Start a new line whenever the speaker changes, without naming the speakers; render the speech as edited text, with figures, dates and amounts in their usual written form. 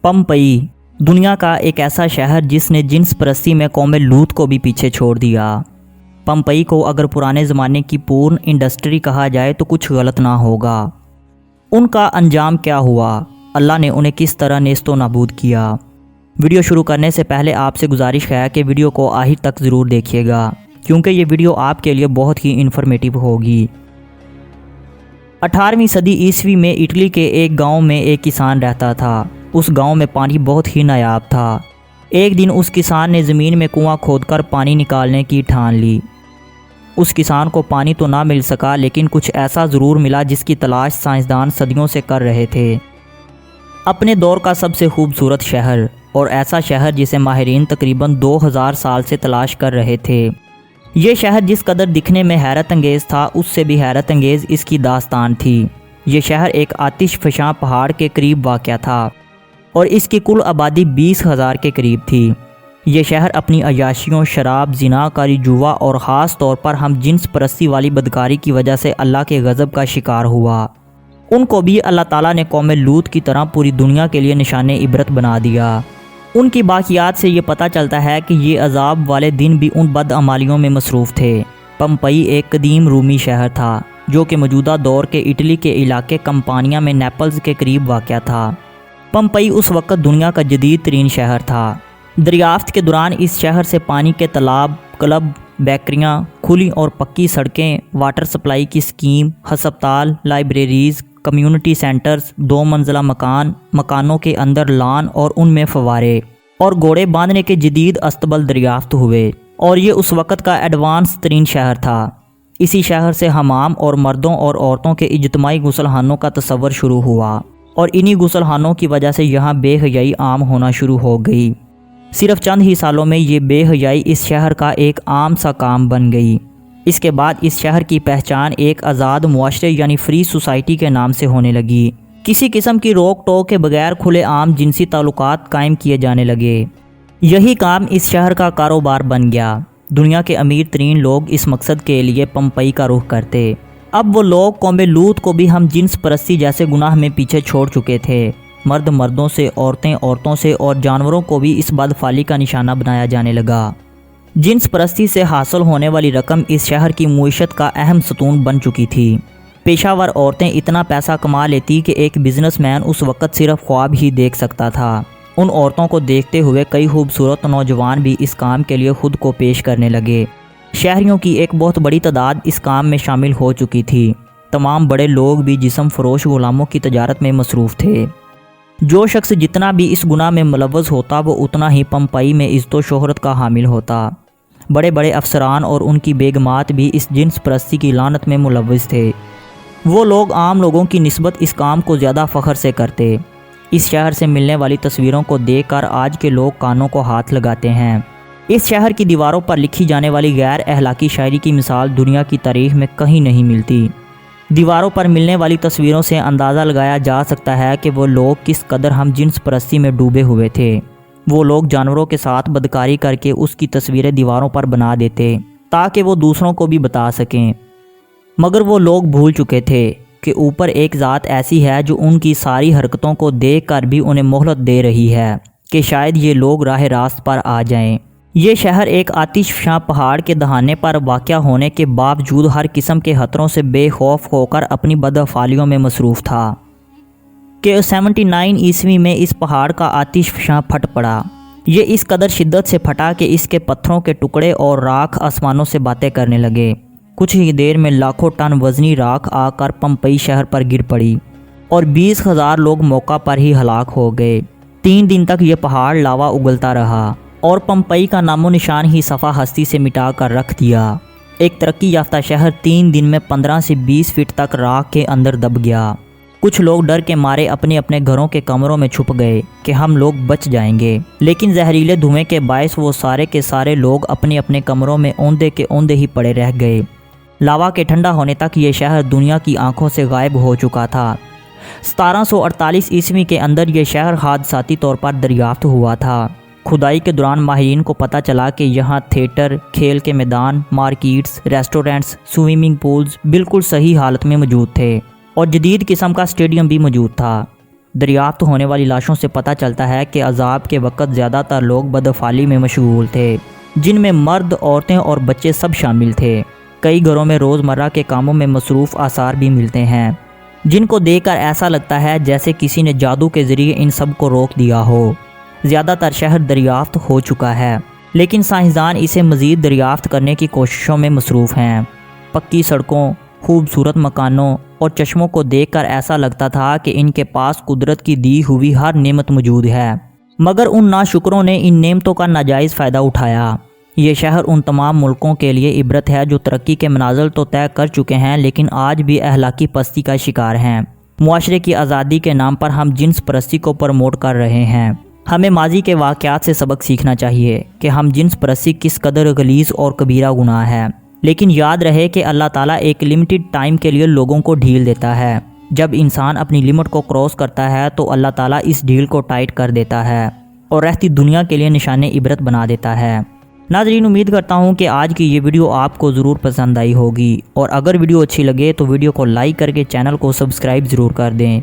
پمپئی دنیا کا ایک ایسا شہر جس نے جنس پرستی میں قوم لوط کو بھی پیچھے چھوڑ دیا۔ پمپئی کو اگر پرانے زمانے کی پورن انڈسٹری کہا جائے تو کچھ غلط نہ ہوگا۔ ان کا انجام کیا ہوا؟ اللہ نے انہیں کس طرح نیست و نابود کیا؟ ویڈیو شروع کرنے سے پہلے آپ سے گزارش ہے کہ ویڈیو کو آخر تک ضرور دیکھیے گا کیونکہ یہ ویڈیو آپ کے لیے بہت ہی انفارمیٹیو ہوگی۔ 18ویں صدی عیسوی میں اٹلی کے ایک گاؤں میں ایک کسان رہتا تھا۔ اس گاؤں میں پانی بہت ہی نایاب تھا۔ ایک دن اس کسان نے زمین میں کنواں کھود کر پانی نکالنے کی ٹھان لی۔ اس کسان کو پانی تو نہ مل سکا لیکن کچھ ایسا ضرور ملا جس کی تلاش سائنسدان صدیوں سے کر رہے تھے۔ اپنے دور کا سب سے خوبصورت شہر اور ایسا شہر جسے ماہرین تقریباً 2000 سال سے تلاش کر رہے تھے۔ یہ شہر جس قدر دکھنے میں حیرت انگیز تھا اس سے بھی حیرت انگیز اس کی داستان تھی۔ یہ شہر ایک آتش فشاں پہاڑ کے قریب واقع تھا اور اس کی کل آبادی 20,000 کے قریب تھی۔ یہ شہر اپنی عیاشیوں، شراب، زنا کاری، جوا اور خاص طور پر ہم جنس پرستی والی بدکاری کی وجہ سے اللہ کے غضب کا شکار ہوا۔ ان کو بھی اللہ تعالیٰ نے قوم لوط کی طرح پوری دنیا کے لیے نشان عبرت بنا دیا۔ ان کی باقیات سے یہ پتہ چلتا ہے کہ یہ عذاب والے دن بھی ان بدعمالیوں میں مصروف تھے۔ پمپئی ایک قدیم رومی شہر تھا جو کہ موجودہ دور کے اٹلی کے علاقے کمپانیا میں نیپلز کے قریب واقع تھا۔ پمپئی اس وقت دنیا کا جدید ترین شہر تھا۔ دریافت کے دوران اس شہر سے پانی کے تالاب، کلب، بیکریاں، کھلی اور پکی سڑکیں، واٹر سپلائی کی اسکیم، ہسپتال، لائبریریز، کمیونٹی سینٹرز، 2 منزلہ مکانوں کے اندر لان اور ان میں فوارے اور گھوڑے باندھنے کے جدید استبل دریافت ہوئے، اور یہ اس وقت کا ایڈوانس ترین شہر تھا۔ اسی شہر سے حمام اور مردوں اور عورتوں کے اجتماعی غسل خانوں کا تصور شروع ہوا، اور انہی غسل خانوں کی وجہ سے یہاں بے حیائی عام ہونا شروع ہو گئی۔ صرف چند ہی سالوں میں یہ بے حیائی اس شہر کا ایک عام سا کام بن گئی۔ اس کے بعد اس شہر کی پہچان ایک آزاد معاشرے یعنی فری سوسائٹی کے نام سے ہونے لگی۔ کسی قسم کی روک ٹوک کے بغیر کھلے عام جنسی تعلقات قائم کیے جانے لگے۔ یہی کام اس شہر کا کاروبار بن گیا۔ دنیا کے امیر ترین لوگ اس مقصد کے لیے پمپئی کا رخ کرتے۔ اب وہ لوگ قوم لوط کو بھی ہم جنس پرستی جیسے گناہ میں پیچھے چھوڑ چکے تھے۔ مرد مردوں سے، عورتیں عورتوں سے اور جانوروں کو بھی اس بدفعلی کا نشانہ بنایا جانے لگا۔ جنس پرستی سے حاصل ہونے والی رقم اس شہر کی معیشت کا اہم ستون بن چکی تھی۔ پیشہ ور عورتیں اتنا پیسہ کما لیتی کہ ایک بزنس مین اس وقت صرف خواب ہی دیکھ سکتا تھا۔ ان عورتوں کو دیکھتے ہوئے کئی خوبصورت نوجوان بھی اس کام کے لیے خود کو پیش کرنے لگے۔ شہریوں کی ایک بہت بڑی تعداد اس کام میں شامل ہو چکی تھی۔ تمام بڑے لوگ بھی جسم فروش غلاموں کی تجارت میں مصروف تھے۔ جو شخص جتنا بھی اس گناہ میں ملوث ہوتا وہ اتنا ہی پمپئی میں عزت و شہرت کا حامل ہوتا۔ بڑے بڑے افسران اور ان کی بیگمات بھی اس جنس پرستی کی لعنت میں ملوث تھے۔ وہ لوگ عام لوگوں کی نسبت اس کام کو زیادہ فخر سے کرتے۔ اس شہر سے ملنے والی تصویروں کو دیکھ کر آج کے لوگ کانوں کو ہاتھ لگاتے ہیں۔ اس شہر کی دیواروں پر لکھی جانے والی غیر اخلاقی شاعری کی مثال دنیا کی تاریخ میں کہیں نہیں ملتی۔ دیواروں پر ملنے والی تصویروں سے اندازہ لگایا جا سکتا ہے کہ وہ لوگ کس قدر ہم جنس پرستی میں ڈوبے ہوئے تھے۔ وہ لوگ جانوروں کے ساتھ بدکاری کر کے اس کی تصویریں دیواروں پر بنا دیتے تاکہ وہ دوسروں کو بھی بتا سکیں، مگر وہ لوگ بھول چکے تھے کہ اوپر ایک ذات ایسی ہے جو ان کی ساری حرکتوں کو دیکھ کر بھی انہیں مہلت دے رہی ہے کہ شاید یہ لوگ راہ راست پر آ جائیں۔ یہ شہر ایک آتش فشاں پہاڑ کے دہانے پر واقع ہونے کے باوجود ہر قسم کے خطروں سے بے خوف ہو کر اپنی بدافعالیوں میں مصروف تھا کہ 79 عیسوی میں اس پہاڑ کا آتش فشاں پھٹ پڑا۔ یہ اس قدر شدت سے پھٹا کہ اس کے پتھروں کے ٹکڑے اور راکھ آسمانوں سے باتیں کرنے لگے۔ کچھ ہی دیر میں لاکھوں ٹن وزنی راکھ آ کر پمپئی شہر پر گر پڑی اور 20,000 لوگ موقع پر ہی ہلاک ہو گئے۔ 3 دن تک یہ پہاڑ لاوا اگلتا رہا اور پمپئی کا نام و نشان ہی صفحہ ہستی سے مٹا کر رکھ دیا۔ ایک ترقی یافتہ شہر 3 دن میں 15 سے 20 فٹ تک راکھ کے اندر دب گیا۔ کچھ لوگ ڈر کے مارے اپنے اپنے گھروں کے کمروں میں چھپ گئے کہ ہم لوگ بچ جائیں گے، لیکن زہریلے دھوئیں کے باعث وہ سارے کے سارے لوگ اپنے اپنے کمروں میں اوندے کے اوندے ہی پڑے رہ گئے۔ لاوا کے ٹھنڈا ہونے تک یہ شہر دنیا کی آنکھوں سے غائب ہو چکا تھا۔ 1748 عیسوی کے اندر یہ شہر حادثاتی طور پر دریافت ہوا تھا۔ کھدائی کے دوران ماہرین کو پتہ چلا کہ یہاں تھیٹر، کھیل کے میدان، مارکیٹس، ریسٹورنٹس، سوئمنگ پولز بالکل صحیح حالت میں موجود تھے اور جدید قسم کا اسٹیڈیم بھی موجود تھا۔ دریافت ہونے والی لاشوں سے پتہ چلتا ہے کہ عذاب کے وقت زیادہ تر لوگ بدافعالی میں مشغول تھے، جن میں مرد، عورتیں اور بچے سب شامل تھے۔ کئی گھروں میں روزمرہ کے کاموں میں مصروف آثار بھی ملتے ہیں، جن کو دیکھ کر ایسا لگتا ہے جیسے کسی نے جادو کے ذریعے ان سب کو روک دیا ہو۔ زیادہ تر شہر دریافت ہو چکا ہے، لیکن سائنسدان اسے مزید دریافت کرنے کی کوششوں میں مصروف ہیں۔ پکی سڑکوں، خوبصورت مکانوں اور چشموں کو دیکھ کر ایسا لگتا تھا کہ ان کے پاس قدرت کی دی ہوئی ہر نعمت موجود ہے، مگر ان ناشکروں نے ان نعمتوں کا ناجائز فائدہ اٹھایا۔ یہ شہر ان تمام ملکوں کے لیے عبرت ہے جو ترقی کے منازل تو طے کر چکے ہیں لیکن آج بھی اخلاقی پستی کا شکار ہیں۔ معاشرے کی آزادی کے نام پر ہم جنس پرستی کو پروموٹ کر رہے ہیں۔ ہمیں ماضی کے واقعات سے سبق سیکھنا چاہیے کہ ہم جنس پرستی کس قدر غلیظ اور کبیرہ گناہ ہے، لیکن یاد رہے کہ اللہ تعالیٰ ایک لمیٹڈ ٹائم کے لیے لوگوں کو ڈھیل دیتا ہے۔ جب انسان اپنی لمٹ کو کراس کرتا ہے تو اللہ تعالیٰ اس ڈھیل کو ٹائٹ کر دیتا ہے اور رہتی دنیا کے لیے نشان عبرت بنا دیتا ہے۔ ناظرین، امید کرتا ہوں کہ آج کی یہ ویڈیو آپ کو ضرور پسند آئی ہوگی، اور اگر ویڈیو اچھی لگے تو ویڈیو کو لائک کر کے چینل کو سبسکرائب ضرور کر دیں۔